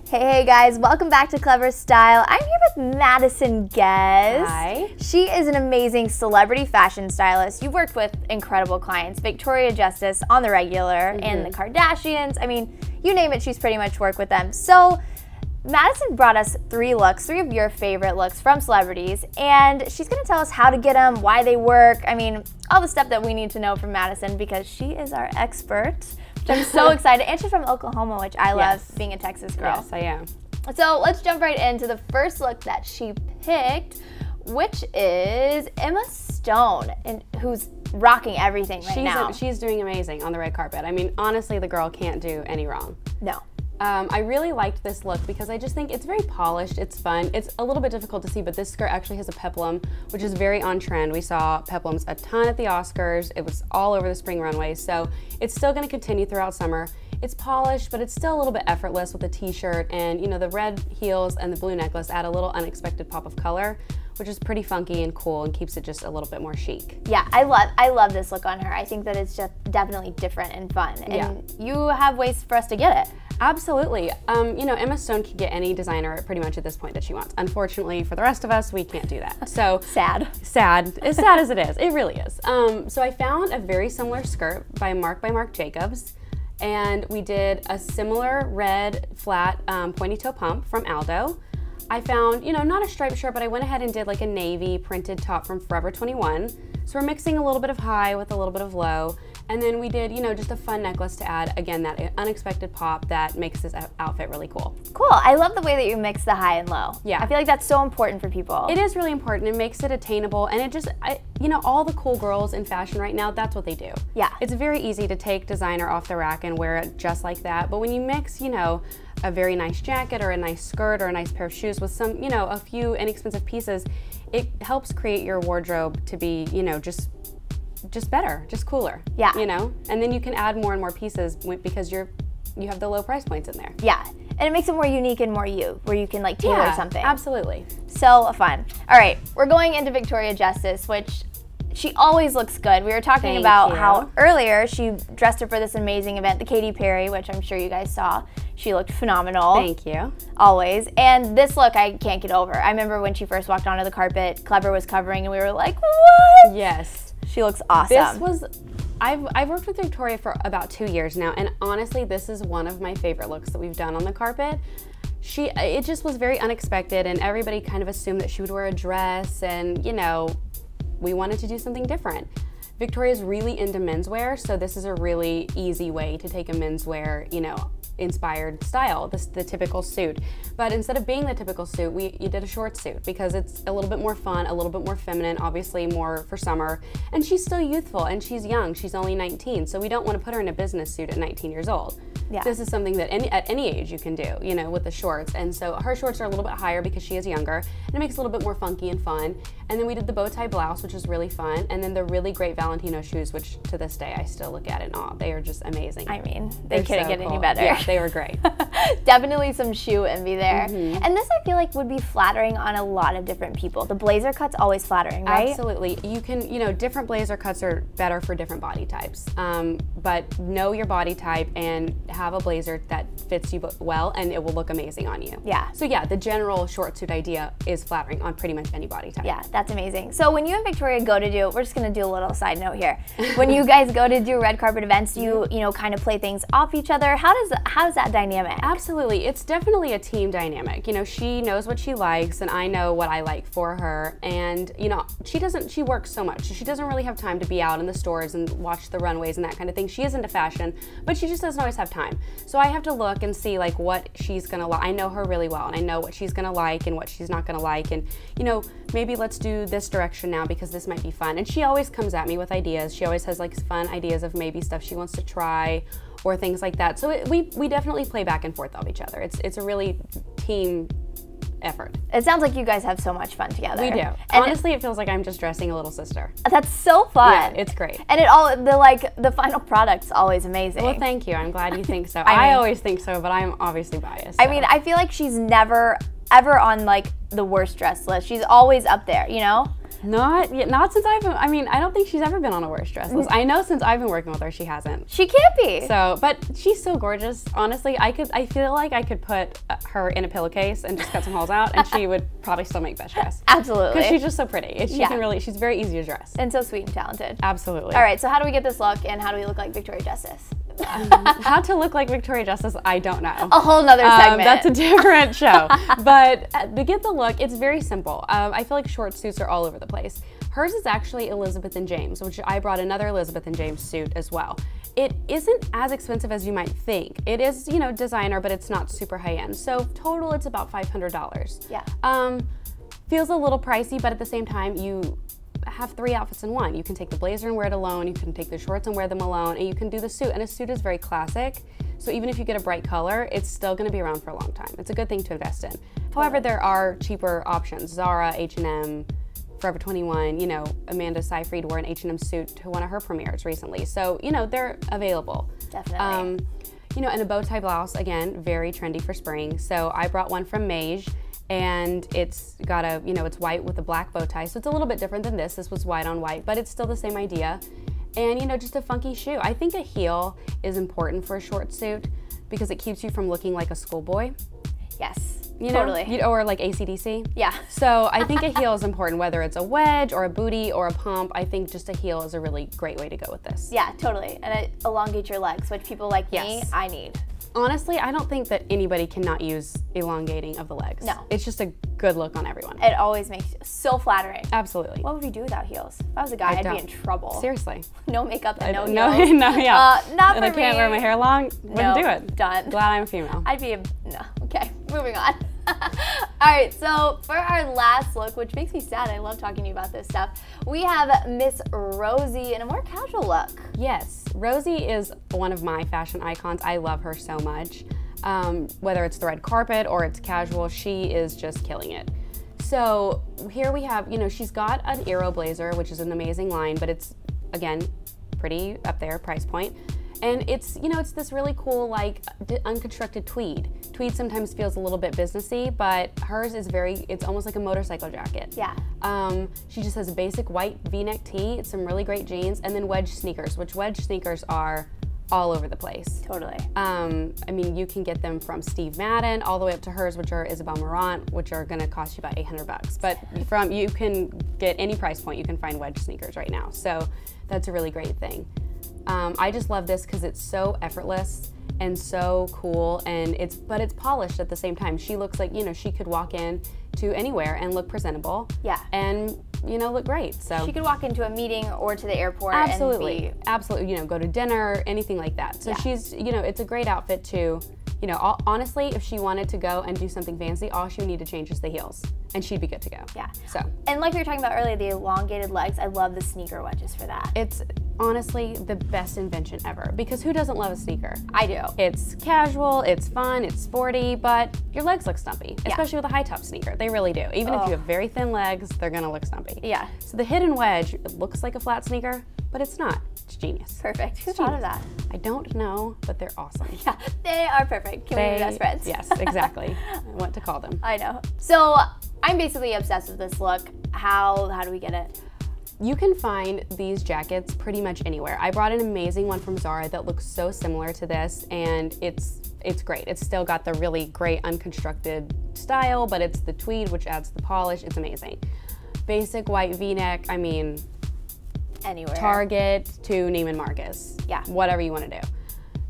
Hey guys, welcome back to Clever Style. I'm here with Madison Guest. Hi. She is an amazing celebrity fashion stylist. You've worked with incredible clients, Victoria Justice on the regular, and the Kardashians. I mean, you name it, she's pretty much worked with them. So Madison brought us 3 looks, 3 of your favorite looks from celebrities, and she's gonna tell us how to get them, why they work. I mean, all the stuff that we need to know from Madison because she is our expert. I'm so excited, and she's from Oklahoma, which I love, being a Texas girl. Yes, I am. So let's jump right into the first look that she picked, which is Emma Stone, and who's rocking everything right now. She's doing amazing on the red carpet. I mean, honestly, the girl can't do any wrong. No. I really liked this look because I just think it's very polished, it's fun. It's a little bit difficult to see, but this skirt actually has a peplum, which is very on trend. We saw peplums a ton at the Oscars. It was all over the spring runways, so it's still gonna continue throughout summer. It's polished, but it's still a little bit effortless with the t-shirt, and you know, the red heels and the blue necklace add a little unexpected pop of color, which is pretty funky and cool and keeps it just a little bit more chic. Yeah, I love this look on her. I think that it's just definitely different and fun, and you have ways for us to get it. Absolutely. You know, Emma Stone can get any designer pretty much at this point that she wants. Unfortunately, for the rest of us, we can't do that. So Sad. As sad as it is. It really is. So I found a very similar skirt by Marc Jacobs, and we did a similar red flat pointy toe pump from Aldo. I found, you know, not a striped shirt, but I went ahead and did like a navy printed top from Forever 21. So we're mixing a little bit of high with a little bit of low. And then we did, you know, just a fun necklace to add, again, that unexpected pop that makes this outfit really cool. Cool. I love the way that you mix the high and low. Yeah. I feel like that's so important for people. It is really important. It makes it attainable, and it just, you know, all the cool girls in fashion right now, that's what they do. Yeah. It's very easy to take designer off the rack and wear it just like that, but when you mix, you know, a very nice jacket or a nice skirt or a nice pair of shoes with some, you know, a few inexpensive pieces, it helps create your wardrobe to be, you know, just better, just cooler. Yeah. You know, and then you can add more and more pieces because you have the low price points in there. Yeah, and it makes it more unique and more you, where you can like tailor something. Absolutely. So fun. All right, we're going into Victoria Justice, which she always looks good. We were talking about how earlier she dressed her for this amazing event, the Katy Perry, which I'm sure you guys saw. She looked phenomenal. Thank you. Always. And this look I can't get over. I remember when she first walked onto the carpet, Clever was covering, and we were like, what? Yes. She looks awesome. I've worked with Victoria for about 2 years now, and honestly, this is one of my favorite looks that we've done on the carpet. It just was very unexpected, and everybody kind of assumed that she would wear a dress, and you know, we wanted to do something different. Victoria's really into menswear, so this is a really easy way to take a menswear, you know, inspired style, the typical suit. But instead of being the typical suit, you did a short suit because it's a little bit more fun, a little bit more feminine, obviously more for summer. And she's still youthful and she's young. She's only 19, so we don't want to put her in a business suit at 19 years old. Yeah. This is something that at any age you can do, you know, with the shorts. And so her shorts are a little bit higher because she is younger, and it makes it a little bit more funky and fun. And then we did the bow tie blouse, which is really fun, and then the really great Valentino shoes, which to this day I still look at in awe. They are just amazing. I mean, they couldn't get any better. Yeah, they were great. Definitely some shoe envy there. And this I feel like would be flattering on a lot of different people. The blazer cut's always flattering, right? Absolutely. You can, you know, different blazer cuts are better for different body types. But know your body type and have a blazer that fits you well, and it will look amazing on you. Yeah. So yeah, the general short suit idea is flattering on pretty much any body type. Yeah, that's amazing. So when you and Victoria go to do, we're just gonna do a little side note here. When you guys go to do red carpet events, you know, kind of play things off each other. How's that dynamic? Absolutely, it's definitely a team dynamic. You know, she knows what she likes, and I know what I like for her. And you know, she works so much. She doesn't really have time to be out in the stores and watch the runways and that kind of thing. She is into fashion, but she just doesn't always have time. So I have to look and see like what she's gonna like. I know her really well, and I know what she's gonna like and what she's not gonna like. And you know, maybe let's do this direction now because this might be fun. And she always comes at me with ideas. She always has like fun ideas of maybe stuff she wants to try or things like that. So we definitely play back and forth off each other. It's a really team effort. It sounds like you guys have so much fun together. We do. And honestly, it feels like I'm just dressing a little sister. That's so fun. Yeah, it's great. And the final product's always amazing. Well, thank you. I'm glad you think so. I always think so, but I'm obviously biased. So. I mean, I feel like she's never ever on like the worst dress list. She's always up there, you know? Not since I mean, I don't think she's ever been on a worst dress list. I know since I've been working with her, she hasn't. She can't be. So, but she's so gorgeous. Honestly, I feel like I could put her in a pillowcase and just cut some holes out, and she would probably still make best dress. Absolutely. Because she's just so pretty. She's very easy to dress. And so sweet and talented. Absolutely. All right, so how do we get this look, and how do we look like Victoria Justice? How to look like Victoria Justice, I don't know. A whole nother segment. That's a different show. But to get the look, it's very simple. I feel like short suits are all over the place. Hers is actually Elizabeth and James, which I brought another Elizabeth and James suit as well. It isn't as expensive as you might think. It is, you know, designer, but it's not super high end. So total, it's about $500. Yeah. Feels a little pricey, but at the same time, you have 3 outfits in one. You can take the blazer and wear it alone, you can take the shorts and wear them alone, and you can do the suit. And a suit is very classic, so even if you get a bright color, it's still gonna be around for a long time. It's a good thing to invest in. However, there are cheaper options. Zara, H&M, Forever 21, you know, Amanda Seyfried wore an H&M suit to one of her premieres recently. So, you know, they're available. Definitely. You know, and a bow tie blouse, again, very trendy for spring. So I brought one from Mage, and it's got a, you know, it's white with a black bow tie, so it's a little bit different than this. This was white on white, but it's still the same idea. And, you know, just a funky shoe. I think a heel is important for a short suit because it keeps you from looking like a schoolboy. Yes. You know, totally. Or like AC/DC. Yeah. So I think a heel is important, whether it's a wedge or a bootie or a pump. I think just a heel is a really great way to go with this. Yeah, totally. And it elongates your legs, which people like me, I need. Honestly, I don't think that anybody cannot use elongating of the legs. No. It's just a good look on everyone. It always makes it so flattering. Absolutely. What would we do without heels? If I was a guy, I'd be in trouble. Seriously. No makeup and no heels. No, yeah. Not for and I can't wear my hair long, wouldn't do it. Done. Glad I'm a female. I'd be no. Okay, moving on. All right, so for our last look, which makes me sad, I love talking to you about this stuff, we have Miss Rosie in a more casual look. Yes, Rosie is one of my fashion icons. I love her so much. Whether it's the red carpet or it's casual, she is just killing it. So here we have, you know, she's got an Aero blazer, which is an amazing line, but it's, again, pretty up there, price point. And it's, you know, it's this really cool, like, unconstructed tweed. Tweed sometimes feels a little bit businessy, but hers is it's almost like a motorcycle jacket. Yeah. She just has a basic white V-neck tee, it's some really great jeans, and then wedge sneakers, which wedge sneakers are all over the place. Totally. I mean, you can get them from Steve Madden all the way up to hers, which are Isabel Marant, which are gonna cost you about $800. But you can get any price point, you can find wedge sneakers right now. So that's a really great thing. I just love this because it's so effortless and so cool, and it's polished at the same time. She looks like, you know, she could walk in to anywhere and look presentable. Yeah. And, you know, look great. So she could walk into a meeting or to the airport. Absolutely. Absolutely. You know, go to dinner, anything like that. So she's, you know, it's a great outfit to, you know, honestly, if she wanted to go and do something fancy, all she would need to change is the heels, and she'd be good to go. Yeah. So. And like we were talking about earlier, the elongated legs, I love the sneaker wedges for that. It's honestly the best invention ever, because who doesn't love a sneaker? I do. It's casual, it's fun, it's sporty, but your legs look stumpy, especially with a high top sneaker. They really do. Even if you have very thin legs, they're gonna look stumpy. Yeah. So the hidden wedge, it looks like a flat sneaker, but it's not. It's genius. Perfect. Who thought of that? I don't know, but they're awesome. Yeah, they are perfect. Can we be best friends? Yes, exactly. What to call them. I know. So I'm basically obsessed with this look. How do we get it? You can find these jackets pretty much anywhere. I brought an amazing one from Zara that looks so similar to this, and it's great. It's still got the really great unconstructed style, but it's the tweed, which adds the polish. It's amazing. Basic white V-neck, I mean, anywhere. Target to Neiman Marcus. Yeah. Whatever you want to do.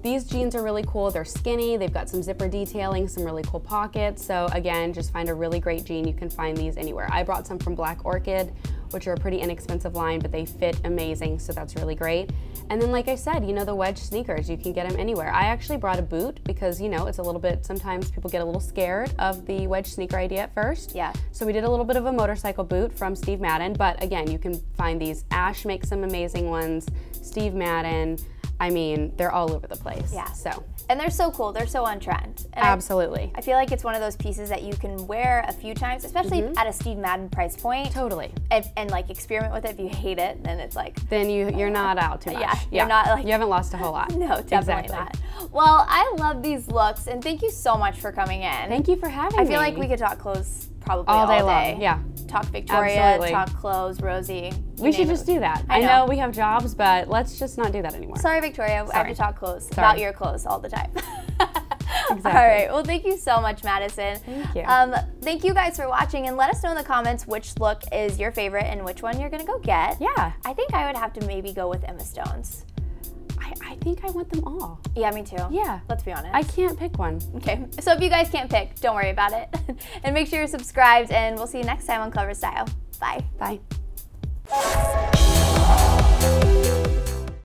These jeans are really cool. They're skinny. They've got some zipper detailing, some really cool pockets. So again, just find a really great jean. You can find these anywhere. I brought some from Black Orchid, which are a pretty inexpensive line, but they fit amazing, so that's really great. And then, like I said, you know, the wedge sneakers, you can get them anywhere. I actually brought a boot because, you know, it's a little bit, sometimes people get a little scared of the wedge sneaker idea at first. Yeah. So we did a little bit of a motorcycle boot from Steve Madden, but again, you can find these. Ash makes some amazing ones, Steve Madden, I mean, they're all over the place. Yeah. So. And they're so cool. They're so on trend. And absolutely. I feel like it's one of those pieces that you can wear a few times, especially at a Steve Madden price point. Totally. And like experiment with it. If you hate it, then it's like. Then you're not out too much. Yeah. You're not like. You haven't lost a whole lot. No, definitely not. Well, I love these looks, and thank you so much for coming in. Thank you for having me. I feel like we could talk clothes probably all day long. Yeah. talk Victoria, Absolutely. talk clothes, Rosie. We should just do that. I know we have jobs, but let's just not do that anymore. Sorry, Victoria. I have to talk clothes about your clothes all the time. Exactly. All right. Well, thank you so much, Madison. Thank you. Thank you guys for watching, and let us know in the comments which look is your favorite and which one you're gonna go get. Yeah. I think I would have to maybe go with Emma Stone's. I think I want them all. Yeah, me too. Yeah. Let's be honest. I can't pick one. Okay. So if you guys can't pick, don't worry about it. And make sure you're subscribed, and we'll see you next time on Clever Style. Bye. Bye.